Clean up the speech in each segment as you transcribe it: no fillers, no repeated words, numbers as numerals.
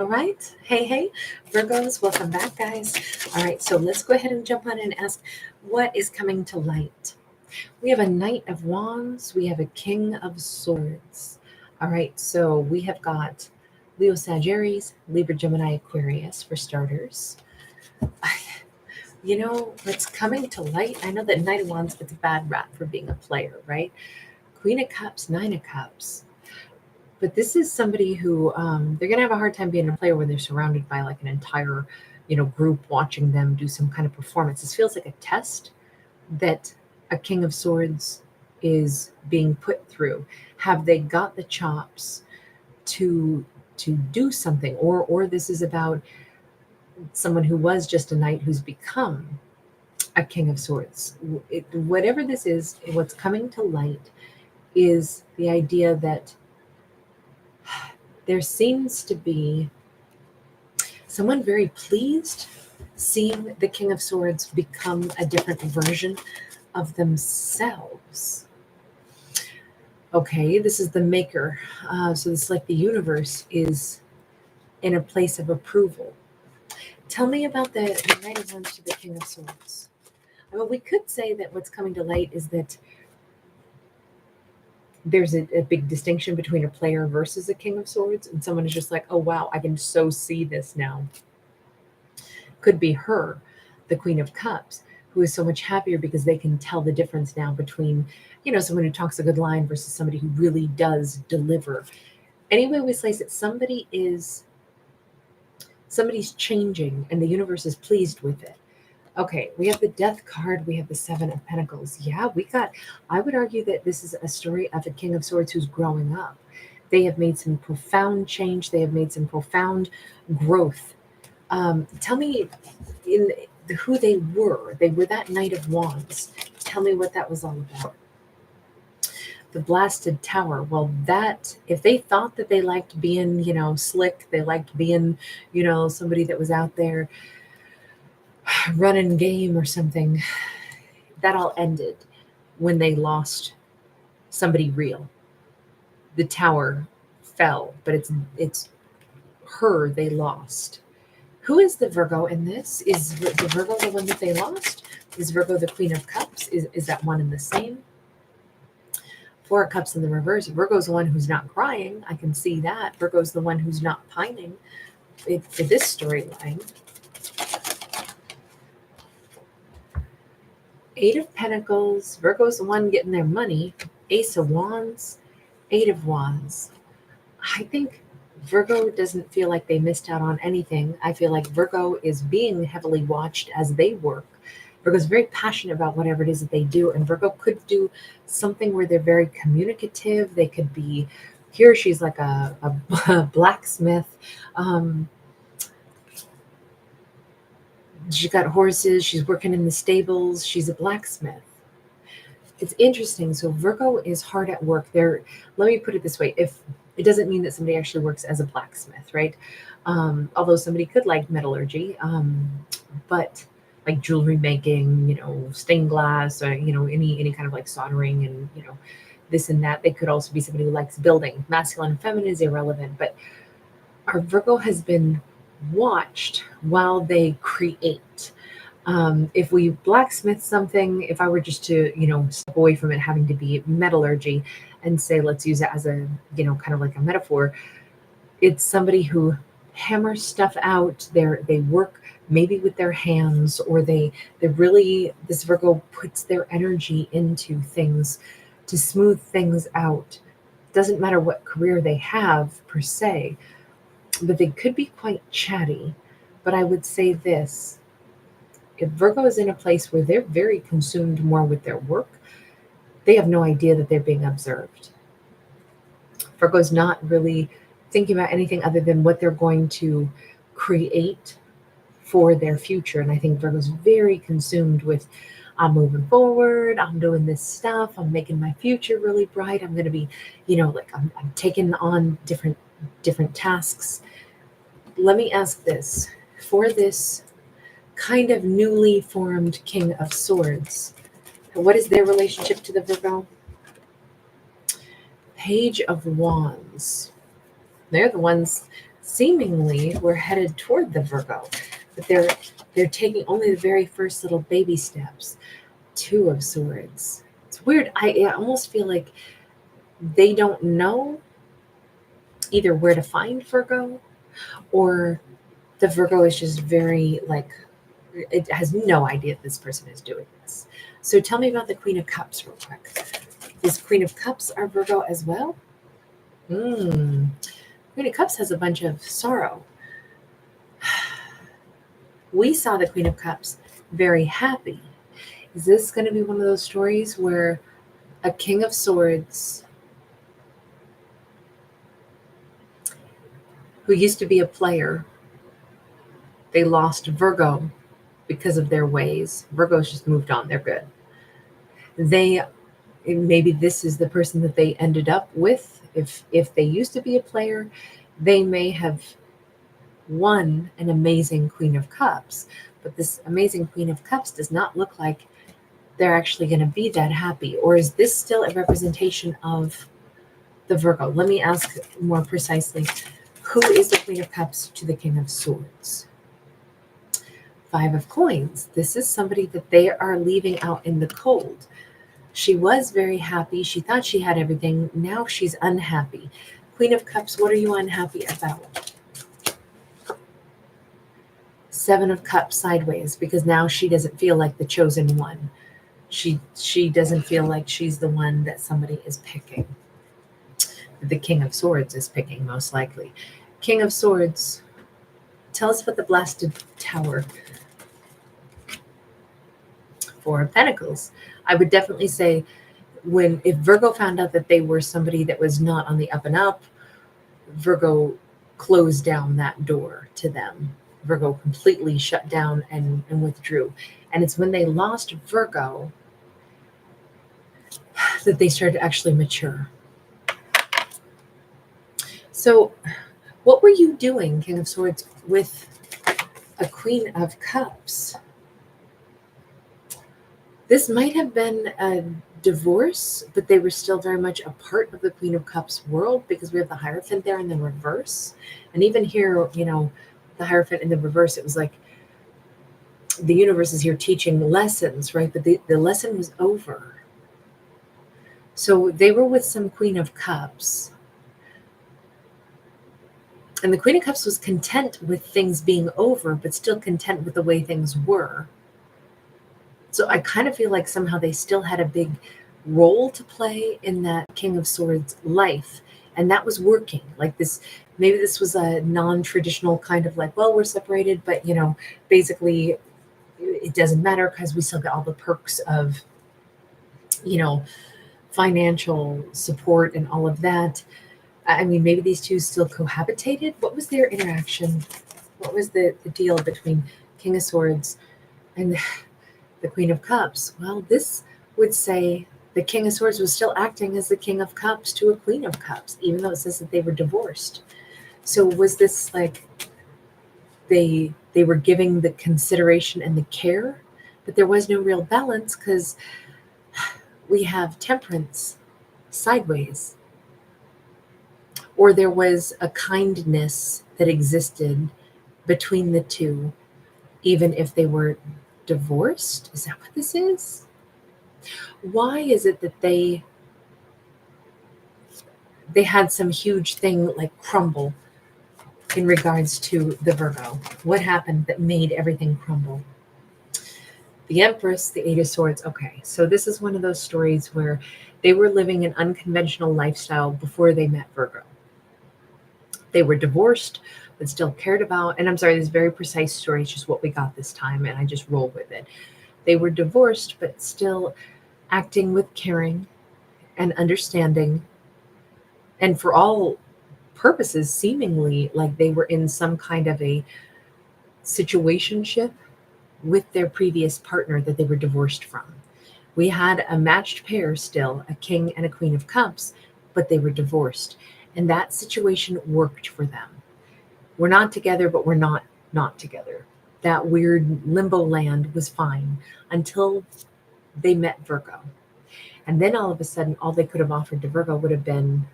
All right. Hey, Virgos, welcome back, guys. All right, so let's go ahead and jump on and ask what is coming to light. We have a Knight of Wands, we have a King of Swords. All right, so we have got Leo, Sagittarius, Libra, Gemini, Aquarius for starters. What's coming to light? I know that Knight of Wands gets a bad rap for being a player, right? Queen of Cups, Nine of Cups. But this is somebody who they're going to have a hard time being a player when they're surrounded by like an entire, group watching them do some kind of performance. This feels like a test that a King of Swords is being put through. Have they got the chops to do something, or this is about someone who was just a knight who's become a King of Swords. Whatever this is, what's coming to light is the idea that there seems to be someone very pleased seeing the King of Swords become a different version of themselves. Okay, this is the maker. So it's like the universe is in a place of approval. Tell me about the Knight of Wands to the King of Swords. Well, we could say that what's coming to light is that there's a big distinction between a player versus a King of Swords, and someone is just like, oh wow, I can so see this now. Could be her, the Queen of Cups, who is so much happier because they can tell the difference now between, someone who talks a good line versus somebody who really does deliver. Anyway we slice it, somebody's changing and the universe is pleased with it. Okay, we have the Death card, we have the Seven of Pentacles. Yeah, I would argue that this is a story of a King of Swords who's growing up. They have made some profound change, they have made some profound growth. Tell me who they were. They were that Knight of Wands. Tell me what that was all about. The Blasted Tower. Well, that, if they thought that they liked being, slick, they liked being, somebody that was out there running game or something, that all ended when they lost somebody real. The tower fell, but it's her they lost. Who is the Virgo in this? Is the Virgo the one that they lost? Is Virgo the Queen of Cups? Is that one and the same? Four of Cups in the reverse. Virgo's the one who's not crying. I can see that. Virgo's the one who's not pining for this storyline. Eight of Pentacles. Virgo's the one getting their money. Ace of Wands. Eight of Wands. I think Virgo doesn't feel like they missed out on anything. I feel like Virgo is being heavily watched as they work. Virgo's very passionate about whatever it is that they do, and Virgo could do something where they're very communicative. They could be, here she's like a blacksmith. She's got horses. She's working in the stables. She's a blacksmith. It's interesting. So Virgo is hard at work. Let me put it this way. If it doesn't mean that somebody actually works as a blacksmith, right? Although somebody could like metallurgy, but like jewelry making, stained glass, or, any kind of like soldering and, this and that. They could also be somebody who likes building. Masculine and feminine is irrelevant, but our Virgo has been watched while they create. If we blacksmith something, if I were just to, step away from it having to be metallurgy and say, let's use it as a, kind of like a metaphor, it's somebody who hammers stuff out. They work maybe with their hands, or they really, this Virgo puts their energy into things to smooth things out. Doesn't matter what career they have per se, but they could be quite chatty. But I would say this, if Virgo is in a place where they're very consumed more with their work, they have no idea that they're being observed. Virgo's not really thinking about anything other than what they're going to create for their future. And I think Virgo's very consumed with, I'm moving forward, I'm doing this stuff, I'm making my future really bright, I'm going to be, I'm taking on different tasks. Let me ask this, for this kind of newly formed King of Swords, what is their relationship to the Virgo? Page of Wands. They're the ones seemingly we're headed toward the Virgo, but they're taking only the very first little baby steps. Two of Swords. It's weird. I almost feel like they don't know either where to find Virgo, or the Virgo is just very like, it has no idea this person is doing this. So tell me about the Queen of Cups real quick. Is Queen of Cups our Virgo as well? Queen of Cups has a bunch of sorrow. We saw the Queen of Cups very happy. Is this going to be one of those stories where a King of Swords who used to be a player, they lost Virgo because of their ways? Virgo's just moved on. They're good. Maybe this is the person that they ended up with. If they used to be a player, they may have won an amazing Queen of Cups, but this amazing Queen of Cups does not look like they're actually going to be that happy. Or is this still a representation of the Virgo? Let me ask more precisely. Who is the Queen of Cups to the King of Swords? Five of Coins. This is somebody that they are leaving out in the cold. She was very happy. She thought she had everything. Now she's unhappy. Queen of Cups, what are you unhappy about? Seven of Cups sideways, because now she doesn't feel like the chosen one. She doesn't feel like she's the one that somebody is picking. The King of Swords is picking, most likely. King of Swords, tell us about the Blasted Tower. Four of Pentacles. I would definitely say if Virgo found out that they were somebody that was not on the up and up, Virgo closed down that door to them. Virgo completely shut down and withdrew. And it's when they lost Virgo that they started to actually mature. So what were you doing, King of Swords, with a Queen of Cups? This might have been a divorce, but they were still very much a part of the Queen of Cups world, because we have the Hierophant there in the reverse. And even here, the Hierophant in the reverse, it was like the universe is here teaching lessons, right? But the lesson was over. So they were with some Queen of Cups. And the Queen of Cups was content with things being over, but still content with the way things were. So I kind of feel like somehow they still had a big role to play in that King of Swords life. And that was working. Like this, maybe this was a non-traditional kind of like, well, we're separated, but basically it doesn't matter because we still get all the perks of, financial support and all of that. I mean, maybe these two still cohabitated. What was their interaction? What was the deal between King of Swords and the Queen of Cups? Well, this would say the King of Swords was still acting as the King of Cups to a Queen of Cups, even though it says that they were divorced. So was this like they were giving the consideration and the care, but there was no real balance, because we have Temperance sideways. Or there was a kindness that existed between the two, even if they were divorced. Is that what this is? Why is it that they had some huge thing like crumble in regards to the Virgo? What happened that made everything crumble? The Empress, the Eight of Swords. Okay, so this is one of those stories where they were living an unconventional lifestyle before they met Virgo. They were divorced, but still cared about, and I'm sorry, this is very precise story. It's just what we got this time, and I just roll with it. They were divorced, but still acting with caring and understanding, and for all purposes, seemingly like they were in some kind of a situationship with their previous partner that they were divorced from. We had a matched pair still, a King and a Queen of Cups, but they were divorced. And that situation worked for them. We're not together, but we're not together. That weird limbo land was fine until they met Virgo. And then all of a sudden, all they could have offered to Virgo would have been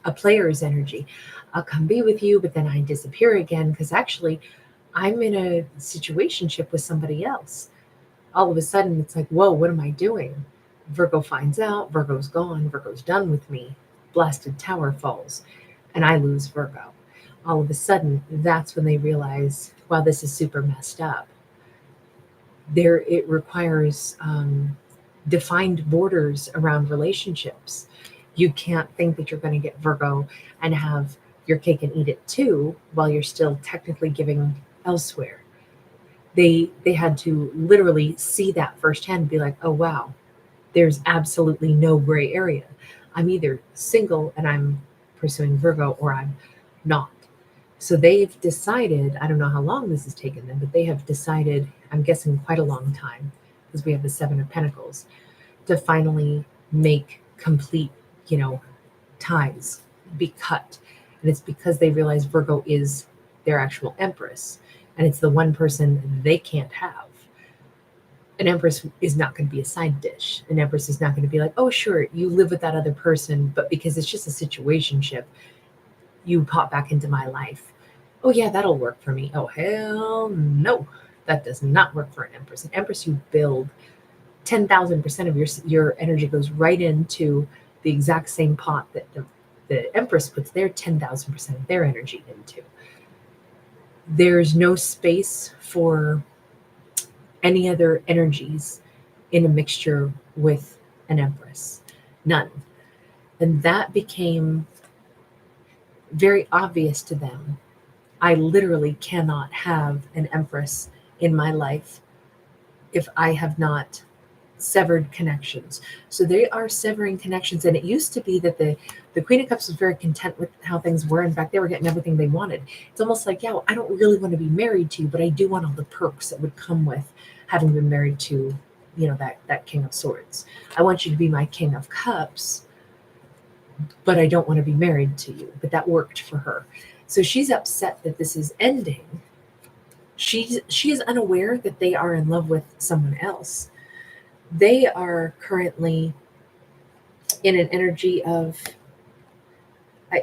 a player's energy. I'll come be with you, but then I disappear again because actually I'm in a situationship with somebody else. All of a sudden, it's like, whoa, what am I doing? Virgo finds out, Virgo's gone, Virgo's done with me. Blasted tower falls, and I lose Virgo. All of a sudden, that's when they realize, wow, this is super messed up. It requires defined borders around relationships. You can't think that you're going to get Virgo and have your cake and eat it too while you're still technically giving elsewhere. They had to literally see that firsthand and be like, oh wow, there's absolutely no gray area. I'm either single and I'm pursuing Virgo or I'm not. So they've decided, I don't know how long this has taken them, but they have decided, I'm guessing quite a long time, because we have the Seven of Pentacles, to finally make complete, ties be cut. And it's because they realize Virgo is their actual Empress. And it's the one person they can't have. An Empress is not going to be a side dish. An Empress is not going to be like, oh, sure, you live with that other person, but because it's just a situationship, you pop back into my life. Oh, yeah, that'll work for me. Oh, hell no. That does not work for an Empress. An Empress, you build 10,000% of your energy goes right into the exact same pot that the Empress puts their 10,000% of their energy into. There's no space for any other energies in a mixture with an Empress. None. And that became very obvious to them. I literally cannot have an Empress in my life if I have not severed connections. So they are severing connections. And it used to be that the Queen of Cups was very content with how things were. In fact, they were getting everything they wanted. It's almost like, yeah, I don't really want to be married to you, but I do want all the perks that would come with having been married to, that King of Swords. I want you to be my King of Cups, but I don't want to be married to you. But that worked for her. So she's upset that this is ending. She is unaware that they are in love with someone else. They are currently in an energy of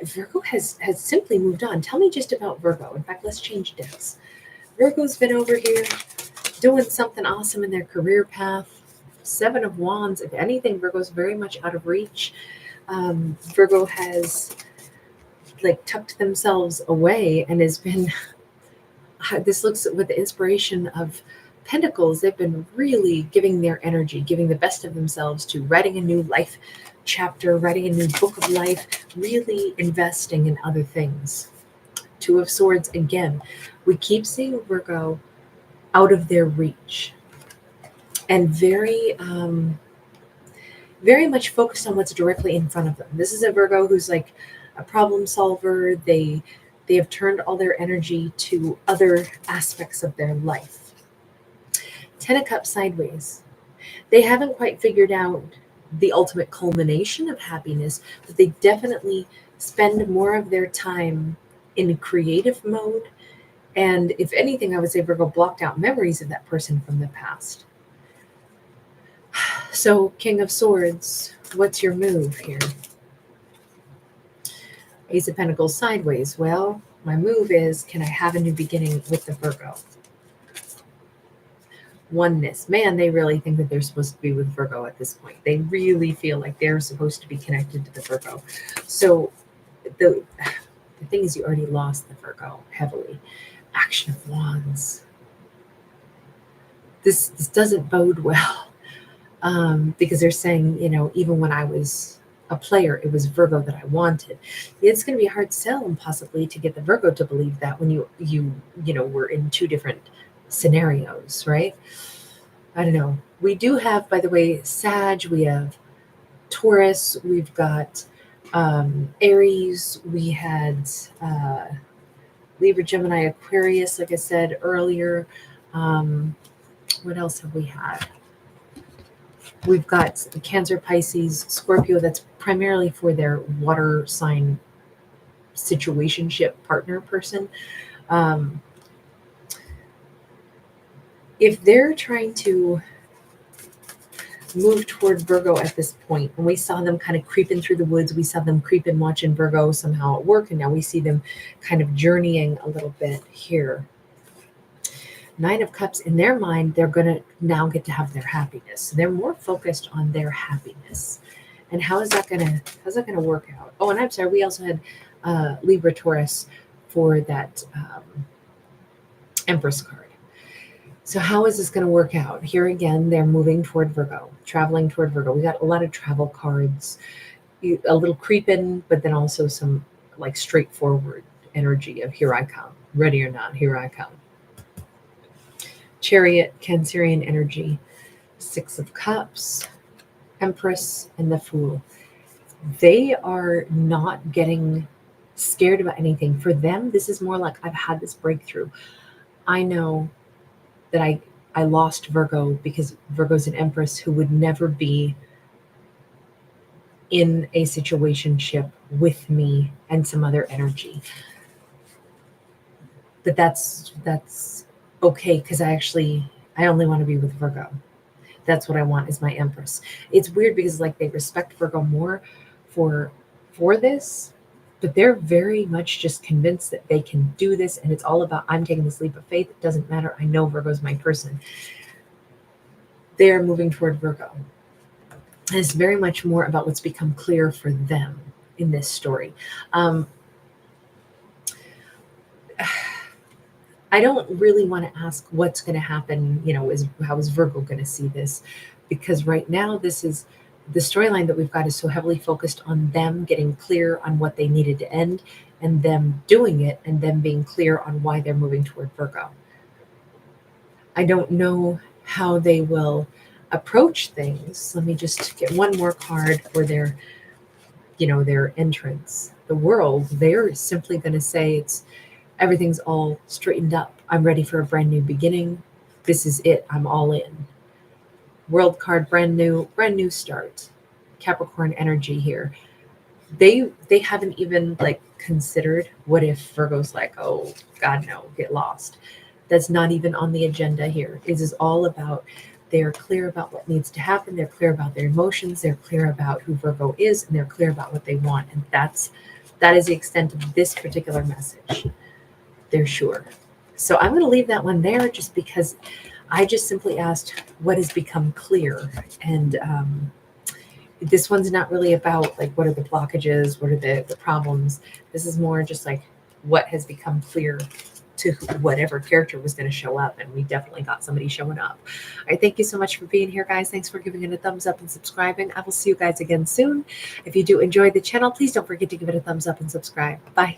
Virgo has simply moved on. Tell me just about Virgo. In fact, let's change decks. Virgo's been over here doing something awesome in their career path. Seven of Wands. If anything, Virgo's very much out of reach. Virgo has tucked themselves away and has been, this looks with the inspiration of Pentacles, they've been really giving their energy, giving the best of themselves to writing a new life chapter, writing a new book of life, really investing in other things. Two of Swords, again, we keep seeing Virgo out of their reach and very, very much focused on what's directly in front of them. This is a Virgo who's like a problem solver. They have turned all their energy to other aspects of their life. Ten of Cups sideways. They haven't quite figured out the ultimate culmination of happiness, but they definitely spend more of their time in creative mode. And if anything, I would say Virgo blocked out memories of that person from the past. So, King of Swords, what's your move here? Ace of Pentacles sideways. Well, my move is, can I have a new beginning with the Virgo? Oneness. Man, they really think that they're supposed to be with Virgo at this point. They really feel like they're supposed to be connected to the Virgo. So the thing is, you already lost the Virgo heavily. Action of Wands. This doesn't bode well because they're saying, even when I was a player, it was Virgo that I wanted. It's going to be a hard sell and possibly to get the Virgo to believe that when you were in two different scenarios, right? I don't know. We do have, by the way, Sag, we have Taurus, we've got Aries, we had Libra, Gemini, Aquarius, like I said earlier. What else have we had? We've got Cancer, Pisces, Scorpio. That's primarily for their water sign situationship partner person. If they're trying to move toward Virgo at this point, and we saw them kind of creeping through the woods. We saw them creeping, watching Virgo somehow at work, and now we see them kind of journeying a little bit here. Nine of Cups, in their mind, they're going to now get to have their happiness. So they're more focused on their happiness. And how's that going to work out? Oh, and I'm sorry, we also had Libra, Taurus for that Empress card. So how is this going to work out? Here again, they're moving toward Virgo, traveling toward Virgo. We got a lot of travel cards, a little creeping, but then also some like straightforward energy of here I come, ready or not, here I come. Chariot, Cancerian energy, Six of Cups, Empress, and the Fool. They are not getting scared about anything. For them, this is more like I've had this breakthrough. I know that I lost Virgo because Virgo's an Empress who would never be in a situationship with me and some other energy. But that's okay, because I only want to be with Virgo. That's what I want, is my Empress. It's weird because like they respect Virgo more for this, but they're very much just convinced that they can do this, and it's all about I'm taking this leap of faith. It doesn't matter. I know Virgo's my person. They're moving toward Virgo. And it's very much more about what's become clear for them in this story. I don't really want to ask what's going to happen, how is Virgo going to see this? Because right now, this is the storyline that we've got is so heavily focused on them getting clear on what they needed to end and them doing it and them being clear on why they're moving toward Virgo. I don't know how they will approach things. Let me just get one more card for their entrance. The World, they're simply going to say everything's all straightened up. I'm ready for a brand new beginning. This is it. I'm all in. World card, brand new start. Capricorn energy here. They haven't even considered what if Virgo's like, oh God, no, get lost. That's not even on the agenda here. This is all about they're clear about what needs to happen. They're clear about their emotions. They're clear about who Virgo is, and they're clear about what they want. And that is the extent of this particular message. They're sure. So I'm going to leave that one there just because I just simply asked what has become clear. And this one's not really about what are the blockages, what are the problems. This is more just what has become clear to whatever character was going to show up. And we definitely got somebody showing up. All right, thank you so much for being here, guys. Thanks for giving it a thumbs up and subscribing. I will see you guys again soon. If you do enjoy the channel, please don't forget to give it a thumbs up and subscribe. Bye.